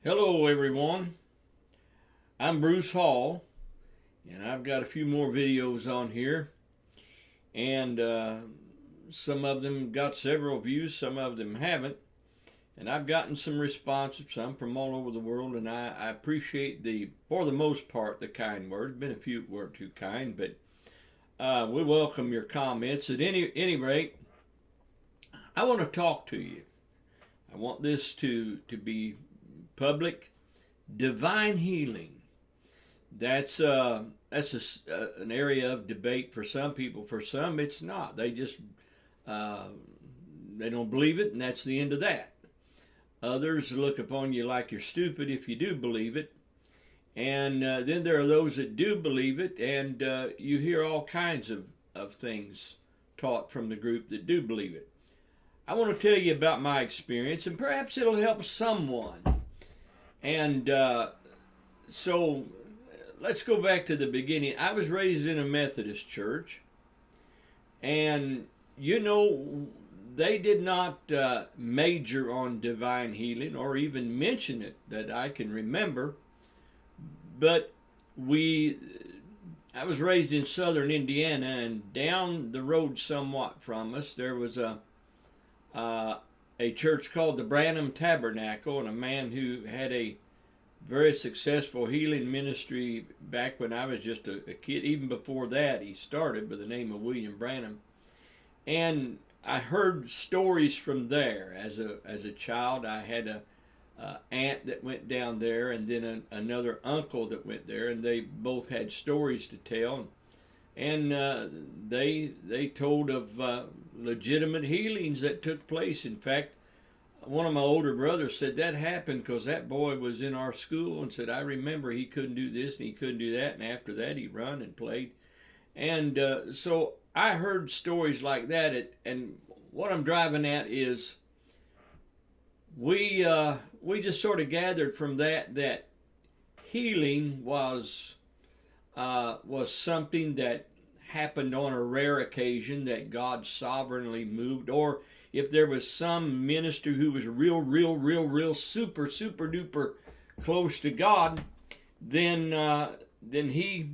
Hello, everyone. I'm Bruce Hall, and I've got a few more videos on here. And some of them got several views, some of them haven't. And I've gotten some responses, some from all over the world, and I appreciate for the most part, the kind words. Been a few that weren't too kind, but we welcome your comments. At any rate, I want to talk to you. I want this to be public. Divine healing. That's an area of debate for some people. For some, it's not. They just they don't believe it, and that's the end of that. Others look upon you like you're stupid if you do believe it. And then there are those that do believe it, and you hear all kinds of things taught from the group that do believe it. I want to tell you about my experience, and perhaps it'll help someone. And so let's go back to the beginning. I was raised in a Methodist church, and they did not major on divine healing or even mention it that I can remember. But I was raised in southern Indiana, and down the road somewhat from us, there was a church called the Branham Tabernacle, and a man who had a very successful healing ministry back when I was just a kid. Even before that, he started by the name of William Branham. And I heard stories from there as a child. I had a aunt that went down there, and then another uncle that went there, and they both had stories to tell. And they told of legitimate healings that took place. In fact, one of my older brothers said that happened because that boy was in our school, and said, I remember he couldn't do this and he couldn't do that, and after that he run and played. And so I heard stories like that, and what I'm driving at is we just sort of gathered from that healing was something that happened on a rare occasion that God sovereignly moved, or if there was some minister who was real super duper close to God, then he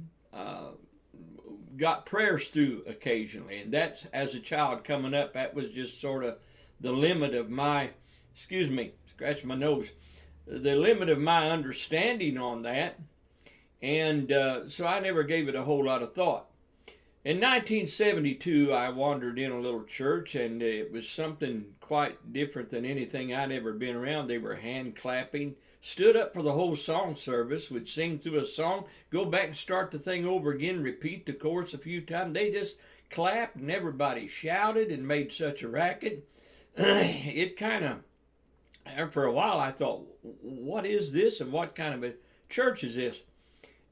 got prayers through occasionally. And that's, as a child coming up, that was just sort of the limit of my, scratch my nose, the limit of my understanding on that. And so I never gave it a whole lot of thought. In 1972, I wandered in a little church, and it was something quite different than anything I'd ever been around. They were hand clapping, stood up for the whole song service, would sing through a song, go back and start the thing over again, repeat the chorus a few times. They just clapped, and everybody shouted and made such a racket. It kind of, for a while, I thought, what is this, and what kind of a church is this?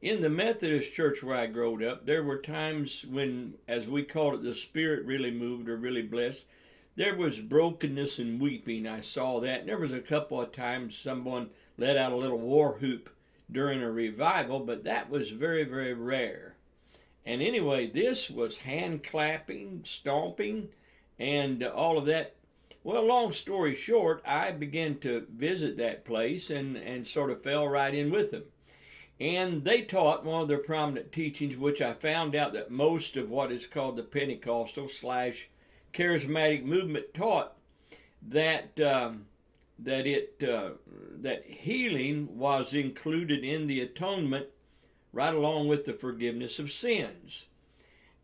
In the Methodist church where I growed up, there were times when, as we called it, the Spirit really moved or really blessed. There was brokenness and weeping. I saw that. And there was a couple of times someone let out a little war whoop during a revival, but that was very, very rare. And anyway, this was hand clapping, stomping, and all of that. Well, long story short, I began to visit that place and sort of fell right in with them. And they taught one of their prominent teachings, which I found out that most of what is called the Pentecostal / charismatic movement taught, that healing was included in the atonement right along with the forgiveness of sins.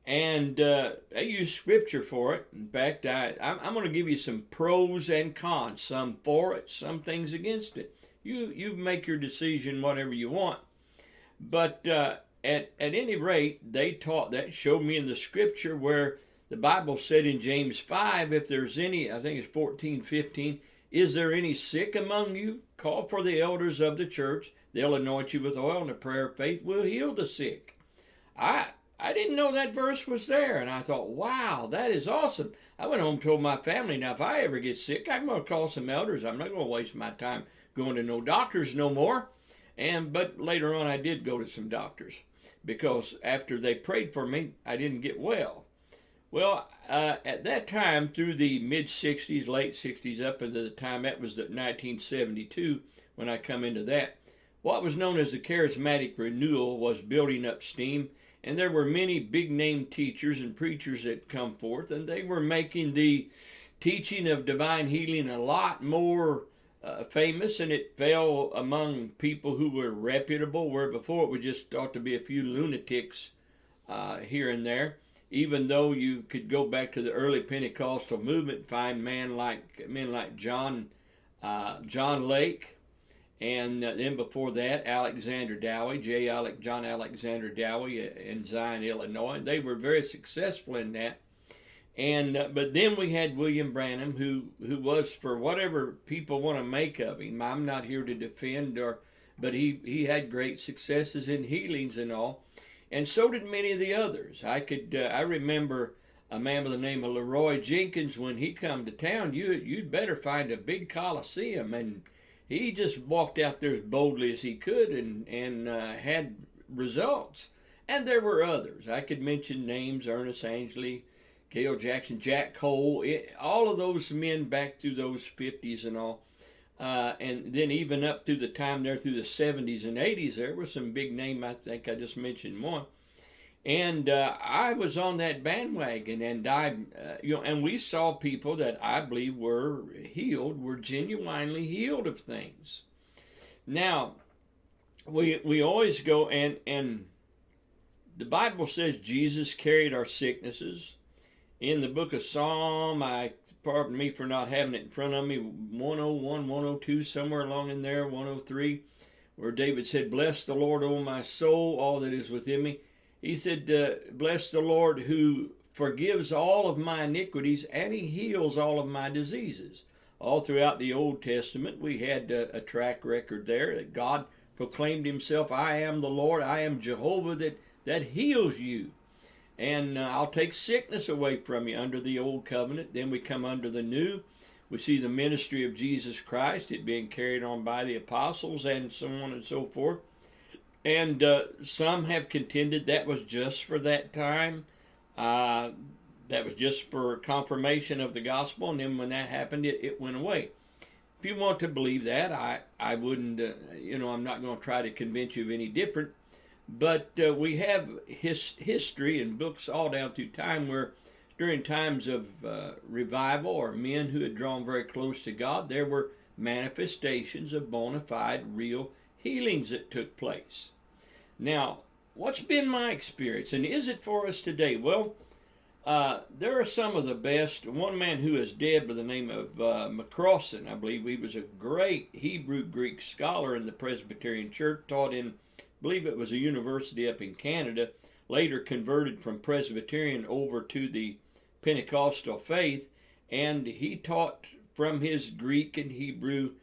And they use scripture for it. In fact, I'm going to give you some pros and cons, some for it, some things against it. You make your decision whatever you want. But at any rate, they taught that, showed me in the scripture where the Bible said in James 5, if there's any, I think it's 14:15, is there any sick among you? Call for the elders of the church. They'll anoint you with oil, and the prayer of faith will heal the sick. I didn't know that verse was there, and I thought, wow, that is awesome. I went home and told my family, now if I ever get sick, I'm going to call some elders. I'm not going to waste my time going to no doctors no more. But later on, I did go to some doctors because after they prayed for me, I didn't get well. Well, at that time, through the mid 60s, late 60s, up into the time, that was the 1972 when I come into that, what was known as the charismatic renewal was building up steam, and there were many big name teachers and preachers that come forth, and they were making the teaching of divine healing a lot more famous, and it fell among people who were reputable, where before it was just thought to be a few lunatics here and there. Even though you could go back to the early Pentecostal movement and find men like John Lake, and then before that Alexander Dowie, John Alexander Dowie in Zion, Illinois. They were very successful in that. And but then we had William Branham, who was, for whatever people want to make of him, I'm not here to defend, but he had great successes in healings and all, and so did many of the others. I remember a man by the name of Leroy Jenkins. When he come to town, you'd better find a big coliseum, and he just walked out there as boldly as he could and had results. And there were others. I could mention names: Ernest Angley, Gail Jackson, Jack Cole, all of those men back through those 50s and all. And then even up through the time there through the 70s and 80s, there was some big name. I think I just mentioned one. And I was on that bandwagon, and and we saw people that I believe were genuinely healed of things. Now, we always go, and the Bible says Jesus carried our sicknesses. In the book of Psalm, pardon me for not having it in front of me, 101, 102, somewhere along in there, 103, where David said, "Bless the Lord, O my soul, all that is within me." He said, "Bless the Lord who forgives all of my iniquities, and he heals all of my diseases." All throughout the Old Testament, we had a track record there that God proclaimed himself, "I am the Lord, I am Jehovah that heals you. And I'll take sickness away from you," under the old covenant. Then we come under the new. We see the ministry of Jesus Christ, it being carried on by the apostles and so on and so forth. And some have contended that was just for that time. That was just for confirmation of the gospel. And then when that happened, it went away. If you want to believe that, I wouldn't, I'm not going to try to convince you of any different. But we have history and books all down through time where during times of revival or men who had drawn very close to God, there were manifestations of bona fide real healings that took place. Now, what's been my experience, and is it for us today? Well, there are some of the best. One man who is dead by the name of McCrossan, I believe. He was a great Hebrew Greek scholar in the Presbyterian Church, taught in, I believe it was a university up in Canada, later converted from Presbyterian over to the Pentecostal faith, and he taught from his Greek and Hebrew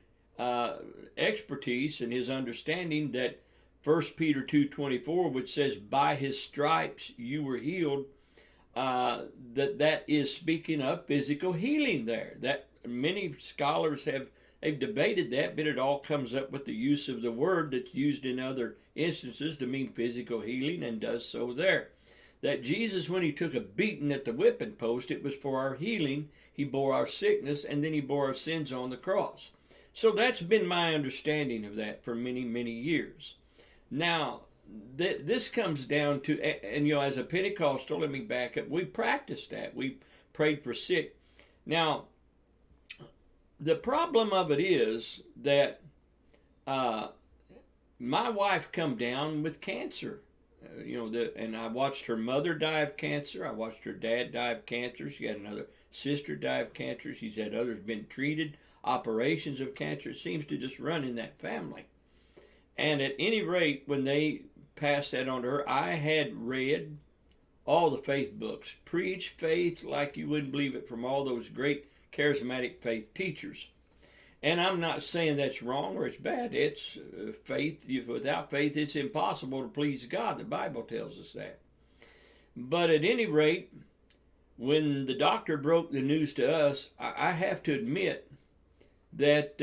expertise and his understanding that 1 Peter 2:24, which says, "By his stripes you were healed," that is speaking of physical healing there. That many scholars they've debated that, but it all comes up with the use of the word that's used in other instances to mean physical healing, and does so there. That Jesus, when he took a beating at the whipping post, it was for our healing. He bore our sickness, and then he bore our sins on the cross. So that's been my understanding of that for many, many years. Now, this comes down to, and as a Pentecostal, let me back up, we practiced that. We prayed for sick. Now, the problem of it is that my wife come down with cancer. And I watched her mother die of cancer. I watched her dad die of cancer. She had another sister die of cancer. She's had others been treated, operations of cancer. It seems to just run in that family. And at any rate, when they passed that on to her, I had read all the faith books, preach faith like you wouldn't believe it, from all those great charismatic faith teachers. And I'm not saying that's wrong or it's bad. It's faith. Without faith, it's impossible to please God. The Bible tells us that. But at any rate, when the doctor broke the news to us, I have to admit that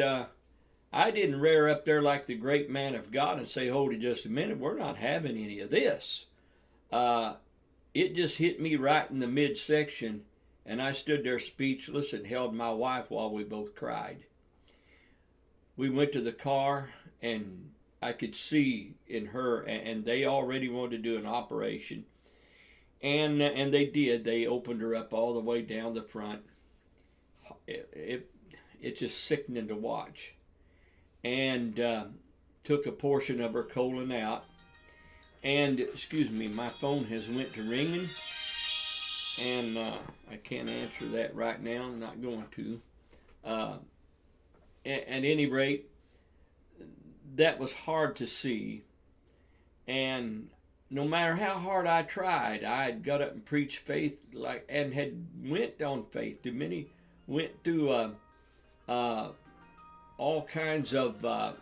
I didn't rear up there like the great man of God and say, "Hold it just a minute, we're not having any of this." it just hit me right in the midsection, and I stood there speechless and held my wife while we both cried. We went to the car, and I could see in her, and they already wanted to do an operation, and they did. They opened her up all the way down the front. It's just sickening to watch, and took a portion of her colon out. And excuse me, my phone has went to ringing, and I can't answer that right now. I'm not going to. Uh, at any rate, that was hard to see, and no matter how hard I tried, I had got up and preached faith and had went on faith. Went through all kinds of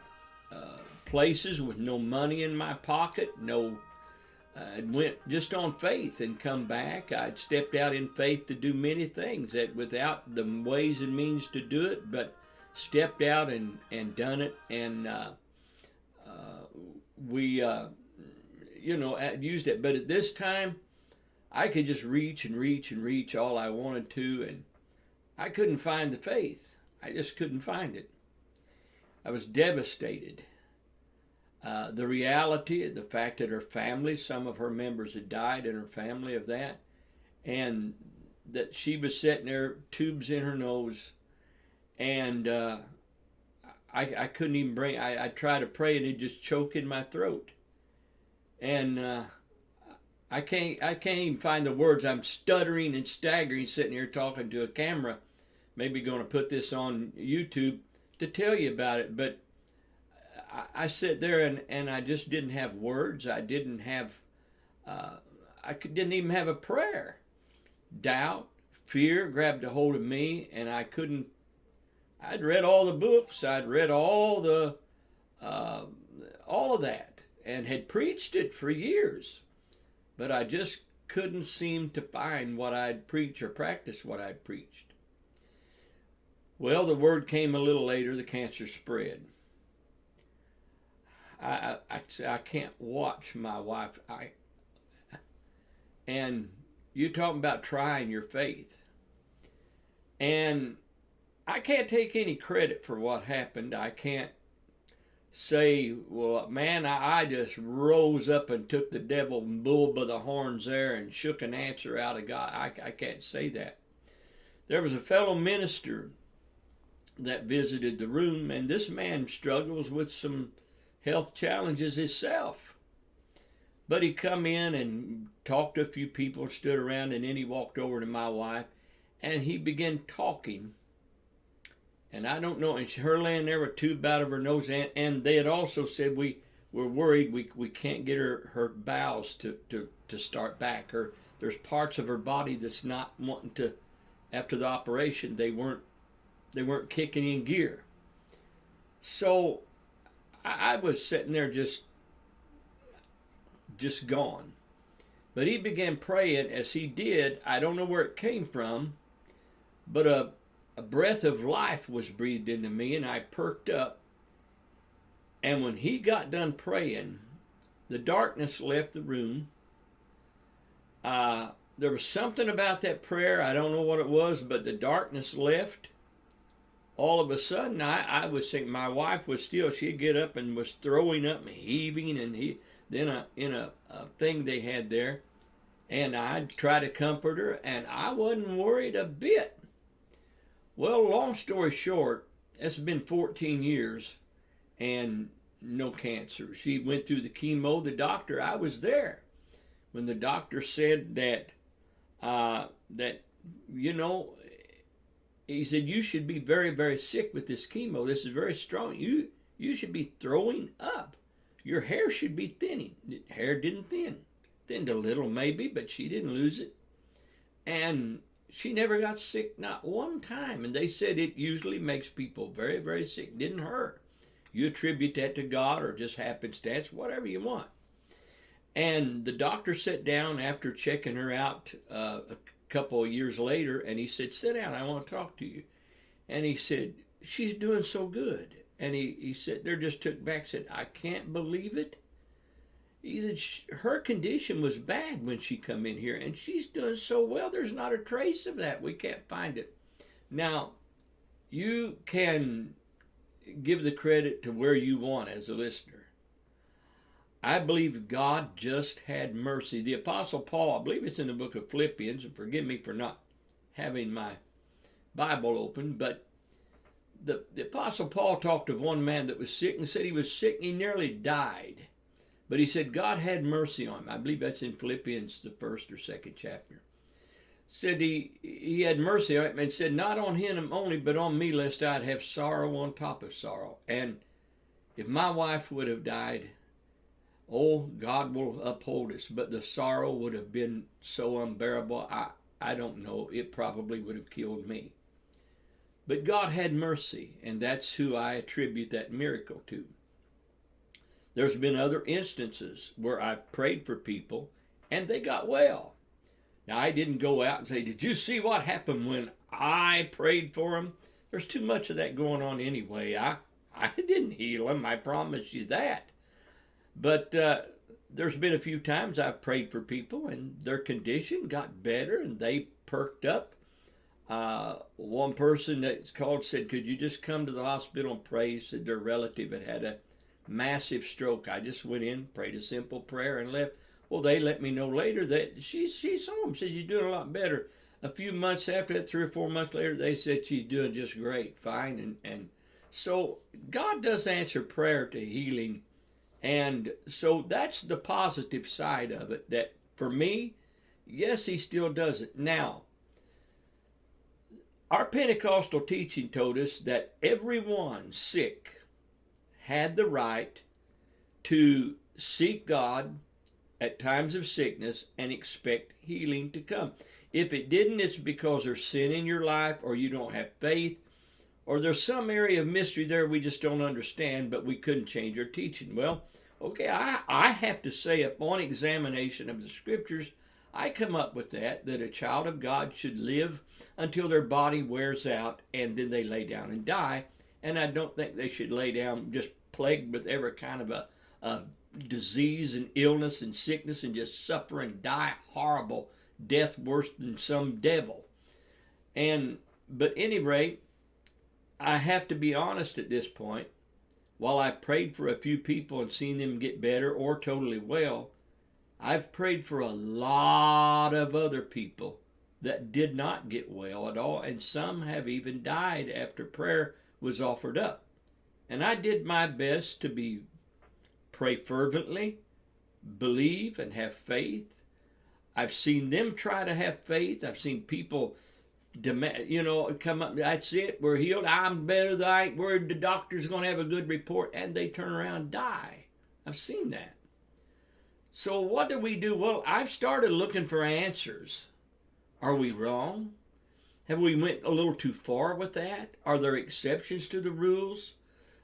places with no money in my pocket, no. I'd went just on faith and come back. I'd stepped out in faith to do many things that without the ways and means to do it, but stepped out and done it. And we, used it. But at this time, I could just reach and reach and reach all I wanted to, and I couldn't find the faith. I just couldn't find it. I was devastated. The reality, the fact that her family, some of her members had died in her family of that, and that she was sitting there, tubes in her nose, and I couldn't even bring, I tried to pray and it just choked in my throat. And I can't even find the words. I'm stuttering and staggering sitting here talking to a camera, maybe going to put this on YouTube to tell you about it, but I sit there and I just didn't have words. I didn't have, didn't even have a prayer. Doubt, fear grabbed a hold of me, and I couldn't. I'd read all the books. I'd read all of that, and had preached it for years, but I just couldn't seem to find what I'd preach or practice what I'd preached. Well, the word came a little later. The cancer spread. I can't watch my wife. And you talking about trying your faith. And I can't take any credit for what happened. I can't say, well, man, I just rose up and took the devil and bull by the horns there and shook an answer out of God. I can't say that. There was a fellow minister that visited the room, and this man struggles with some health challenges himself. But he come in and talked to a few people, stood around, and then he walked over to my wife, and he began talking. And I don't know, and her laying there with a tube out of her nose, and they had also said we're worried we can't get her bowels to start back. There's parts of her body that's not wanting to, after the operation, they weren't kicking in gear. So I was sitting there just gone. But he began praying. As he did, I don't know where it came from, but a breath of life was breathed into me, and I perked up. And when he got done praying, the darkness left the room. There was something about that prayer, I don't know what it was, but the darkness left. All of a sudden, I was thinking my wife was still, she'd get up and was throwing up and heaving, and then in a thing they had there, and I'd try to comfort her, and I wasn't worried a bit. Well, long story short, it's been 14 years and no cancer. She went through the chemo. The doctor, I was there when the doctor said that, he said, you should be very, very sick with this chemo. This is very strong. You should be throwing up. Your hair should be thinning. Hair didn't thin. Thinned a little maybe, but she didn't lose it. And she never got sick, not one time. And they said it usually makes people very, very sick. Didn't her. You attribute that to God or just happenstance, whatever you want. And the doctor sat down after checking her out a couple of years later, and he said, sit down, I want to talk to you. And he said, she's doing so good. And he said, there just took back, said, I can't believe it. He said her condition was bad when she come in here, and she's doing so well. There's not a trace of that. We can't find it. Now, you can give the credit to where you want as a listener. I believe God just had mercy. The Apostle Paul, I believe it's in the book of Philippians, and forgive me for not having my Bible open, but the Apostle Paul talked of one man that was sick and said he was sick and he nearly died. But he said God had mercy on him. I believe that's in Philippians, the first or second chapter. Said he had mercy on him and said, not on him only, but on me, lest I'd have sorrow on top of sorrow. And if my wife would have died, oh, God will uphold us. But the sorrow would have been so unbearable, I don't know, it probably would have killed me. But God had mercy, and that's who I attribute that miracle to. There's been other instances where I've prayed for people, and they got well. Now, I didn't go out and say, did you see what happened when I prayed for them? There's too much of that going on anyway. I didn't heal them, I promise you that. But there's been a few times I've prayed for people and their condition got better and they perked up. One person that's called said, could you just come to the hospital and pray? Said their relative had a massive stroke. I just went in, prayed a simple prayer and left. Well, they let me know later that she's home. Said you're doing a lot better. A few months after that, 3 or 4 months later, they said she's doing just great, fine. And so God does answer prayer to healing. And so that's the positive side of it, that for me, yes, he still does it. Now, our Pentecostal teaching told us that everyone sick had the right to seek God at times of sickness and expect healing to come. If it didn't, it's because there's sin in your life, or you don't have faith, or there's some area of mystery there we just don't understand, but we couldn't change our teaching. Well, okay, I have to say, upon examination of the scriptures, I come up with that a child of God should live until their body wears out and then they lay down and die. And I don't think they should lay down just plagued with every kind of a disease and illness and sickness and just suffer and die horrible death worse than some devil. But at any rate, I have to be honest at this point. While I prayed for a few people and seen them get better or totally well, I've prayed for a lot of other people that did not get well at all, and some have even died after prayer was offered up. And I did my best to pray fervently, believe, and have faith. I've seen them try to have faith. I've seen people come up, that's it, we're healed, I'm better, I ain't worried the doctor's going to have a good report, and they turn around and die. I've seen that. So what do we do? Well, I've started looking for answers. Are we wrong? Have we went a little too far with that? Are there exceptions to the rules?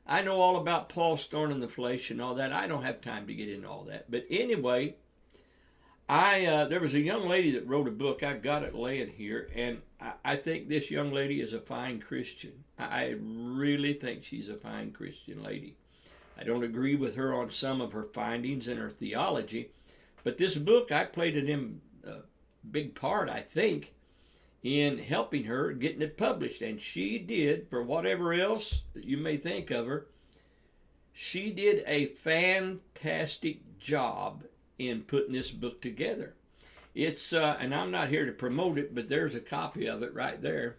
I know all about Paul's thorn in the flesh and all that. I don't have time to get into all that. But anyway, there was a young lady that wrote a book. I've got it laying here, and I think this young lady is a fine Christian. I really think she's a fine Christian lady. I don't agree with her on some of her findings and her theology, but this book, I played a big part, I think, in helping her getting it published. And she did, for whatever else that you may think of her, she did a fantastic job in putting this book together. It's, and I'm not here to promote it, but there's a copy of it right there.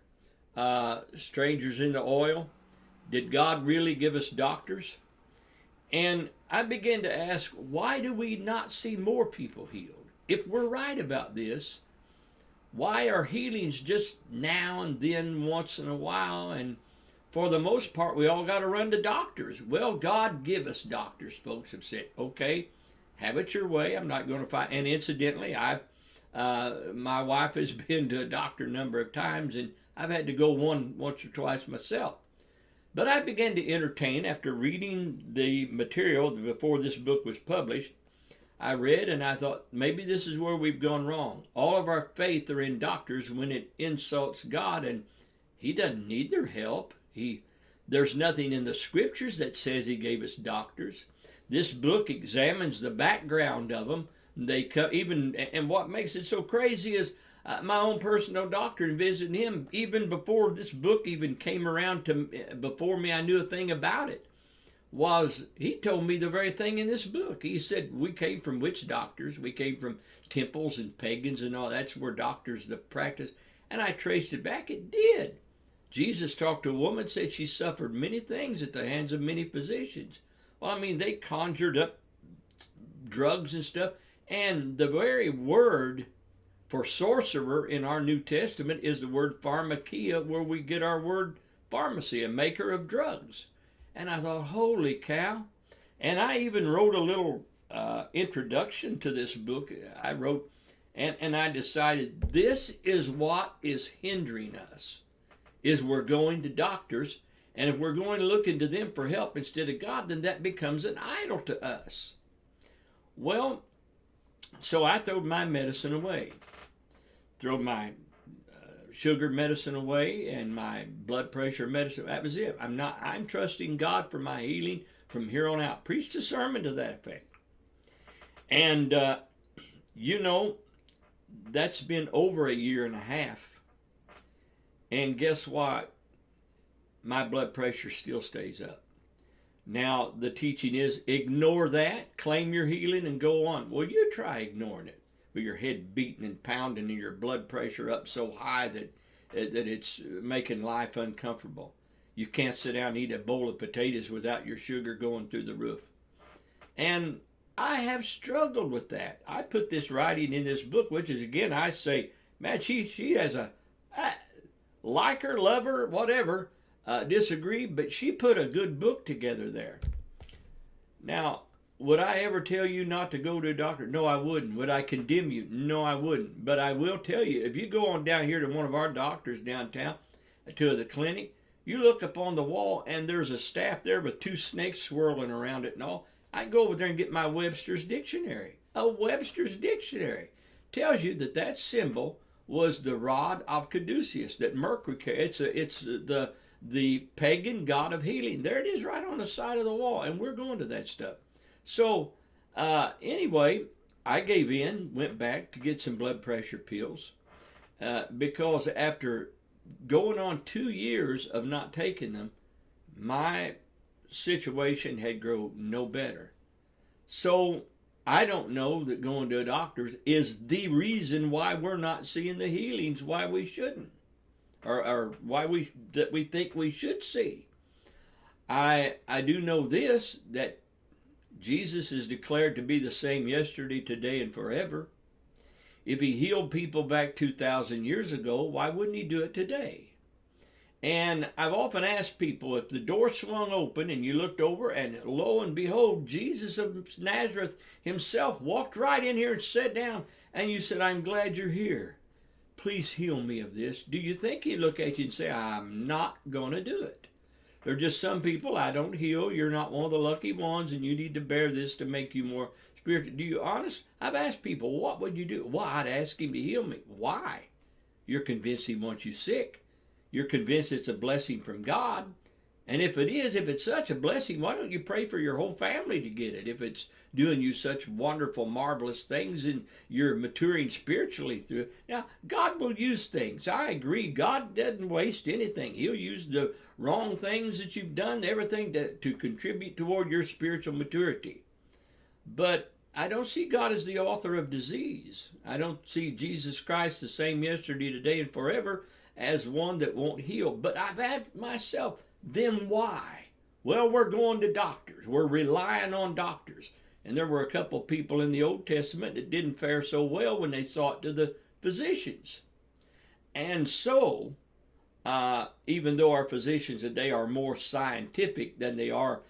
Strangers in the Oil. Did God really give us doctors? And I began to ask, why do we not see more people healed? If we're right about this, why are healings just now and then once in a while? And for the most part, we all got to run to doctors. Well, God give us doctors, folks have said, okay, have it your way. I'm not going to fight. And incidentally, my wife has been to a doctor a number of times, and I've had to go once or twice myself. But I began to entertain, after reading the material before this book was published, I read and I thought, maybe this is where we've gone wrong. All of our faith are in doctors when it insults God, and he doesn't need their help. There's nothing in the scriptures that says he gave us doctors. This book examines the background of them. They come even, and what makes it so crazy is my own personal doctor and visiting him even before this book even came around to before me. I knew a thing about it. Was he told me the very thing in this book. He said we came from witch doctors, we came from temples and pagans and all. That's where doctors the practice. And I traced it back. It did. Jesus talked to a woman, said she suffered many things at the hands of many physicians. Well, I mean, they conjured up drugs and stuff. And the very word for sorcerer in our New Testament is the word pharmakia, where we get our word pharmacy, a maker of drugs. And I thought, holy cow. And I even wrote a little introduction to this book. I wrote, and I decided this is what is hindering us, is we're going to doctors. And if we're going to look into them for help instead of God, then that becomes an idol to us. Well, so I threw my medicine away. Throw my sugar medicine away and my blood pressure medicine. That was it. I'm trusting God for my healing from here on out. Preached a sermon to that effect. And, that's been over a year and a half. And guess what? My blood pressure still stays up. Now, the teaching is ignore that, claim your healing, and go on. Well, you try ignoring it with your head beating and pounding and your blood pressure up so high that it's making life uncomfortable. You can't sit down and eat a bowl of potatoes without your sugar going through the roof. And I have struggled with that. I put this writing in this book, which is, again, I say, man, she has a, like her, love her, whatever, disagree, but she put a good book together there. Now, would I ever tell you not to go to a doctor? No, I wouldn't. Would I condemn you? No, I wouldn't. But I will tell you, if you go on down here to one of our doctors downtown, to the clinic, you look up on the wall and there's a staff there with two snakes swirling around it and all. I go over there and get my Webster's Dictionary. A Webster's Dictionary tells you that symbol was the rod of Caduceus that Mercury carried. It's the pagan god of healing. There it is right on the side of the wall, and we're going to that stuff. So anyway, I gave in, went back to get some blood pressure pills because after going on 2 years of not taking them, my situation had grown no better. So I don't know that going to a doctor's is the reason why we're not seeing the healings, why we shouldn't, or why we think we should see. I do know this, that Jesus is declared to be the same yesterday, today, and forever. If he healed people back 2,000 years ago, why wouldn't he do it today? And I've often asked people, if the door swung open and you looked over and lo and behold, Jesus of Nazareth himself walked right in here and sat down, and you said, I'm glad you're here. Please heal me of this. Do you think he'd look at you and say, I'm not going to do it? There are just some people I don't heal. You're not one of the lucky ones, and you need to bear this to make you more spiritual. Do you honest? I've asked people, what would you do? Well, I'd ask him to heal me. Why? You're convinced he wants you sick. You're convinced it's a blessing from God. And if it is, if it's such a blessing, why don't you pray for your whole family to get it? If it's doing you such wonderful, marvelous things and you're maturing spiritually through it. Now, God will use things. I agree. God doesn't waste anything. He'll use the wrong things that you've done, everything to contribute toward your spiritual maturity. But I don't see God as the author of disease. I don't see Jesus Christ the same yesterday, today, and forever as one that won't heal. But I've asked myself, then why? Well, we're going to doctors. We're relying on doctors. And there were a couple of people in the Old Testament that didn't fare so well when they sought to the physicians. And so, even though our physicians today are more scientific than they are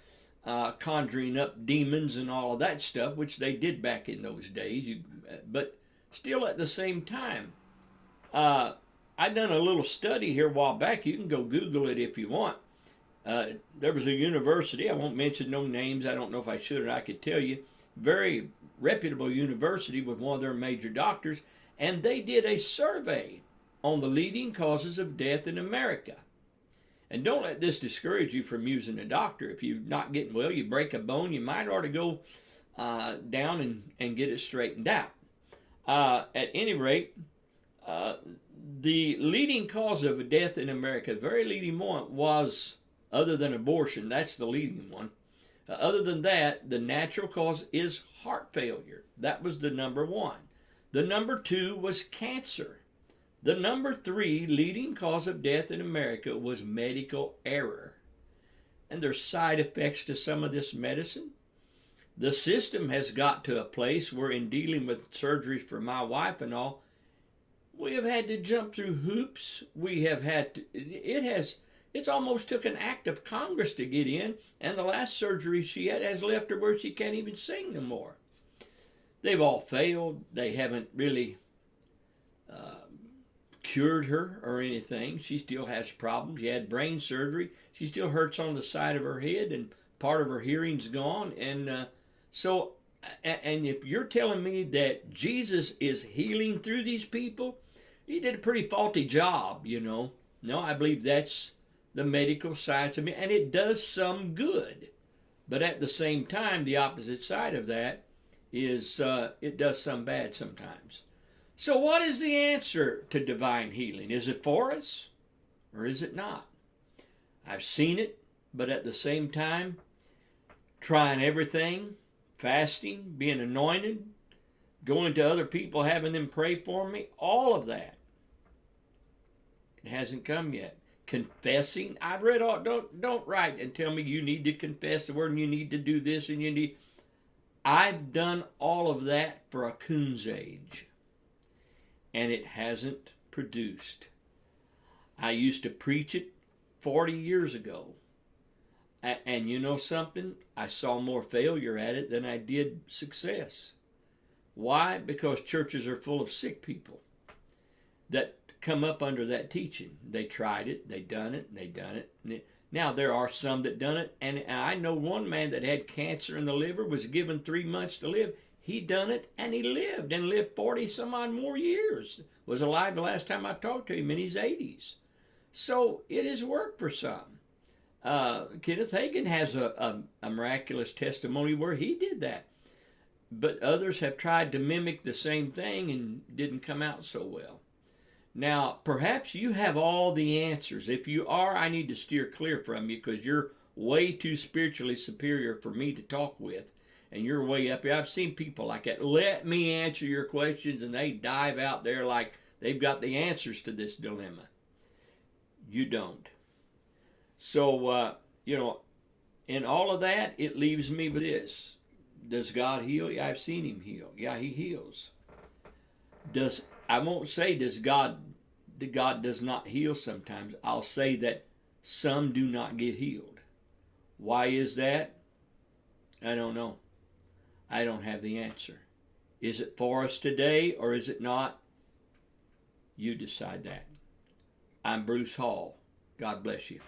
conjuring up demons and all of that stuff, which they did back in those days, but still at the same time, I've done a little study here a while back. You can go Google it if you want. There was a university, I won't mention no names, I don't know if I should or I could tell you, very reputable university with one of their major doctors, and they did a survey on the leading causes of death in America. And don't let this discourage you from using a doctor. If you're not getting well, you break a bone, you might ought to go down and get it straightened out. At any rate, the leading cause of death in America, the very leading one, was, other than abortion, that's the leading one. Other than that, the natural cause is heart failure. That was the number one. The number two was cancer. The number three leading cause of death in America was medical error. And there's side effects to some of this medicine. The system has got to a place where, in dealing with surgeries for my wife and all, we have had to jump through hoops. We have had to, it's almost took an act of Congress to get in, and the last surgery she had has left her where she can't even sing no more. They've all failed. They haven't really cured her or anything. She still has problems. She had brain surgery. She still hurts on the side of her head, and part of her hearing's gone. And and if you're telling me that Jesus is healing through these people, he did a pretty faulty job, you know. No, I believe that's the medical science of me, and it does some good. But at the same time, the opposite side of that is it does some bad sometimes. So what is the answer to divine healing? Is it for us or is it not? I've seen it, but at the same time, trying everything, fasting, being anointed, going to other people, having them pray for me, all of that, it hasn't come yet. Confessing, I've read all, don't write and tell me you need to confess the word and you need to do this and you need. I've done all of that for a coon's age, and it hasn't produced. I used to preach it 40 years ago, and you know something? I saw more failure at it than I did success. Why? Because churches are full of sick people that come up under that teaching. They tried it, they done it. Now there are some that done it, and I know one man that had cancer in the liver, was given 3 months to live. He done it, and he lived 40 some odd more years. Was alive the last time I talked to him in his 80s. So it has worked for some. Kenneth Hagin has a miraculous testimony where he did that. But others have tried to mimic the same thing and didn't come out so well. Now, perhaps you have all the answers. If you are, I need to steer clear from you because you're way too spiritually superior for me to talk with. And you're way up here. I've seen people like that. Let me answer your questions, and they dive out there like they've got the answers to this dilemma. You don't. So, in all of that, it leaves me with this. Does God heal? Yeah, I've seen him heal. Yeah, he heals. I won't say God does not heal sometimes. I'll say that some do not get healed. Why is that? I don't know. I don't have the answer. Is it for us today or is it not? You decide that. I'm Bruce Hall. God bless you.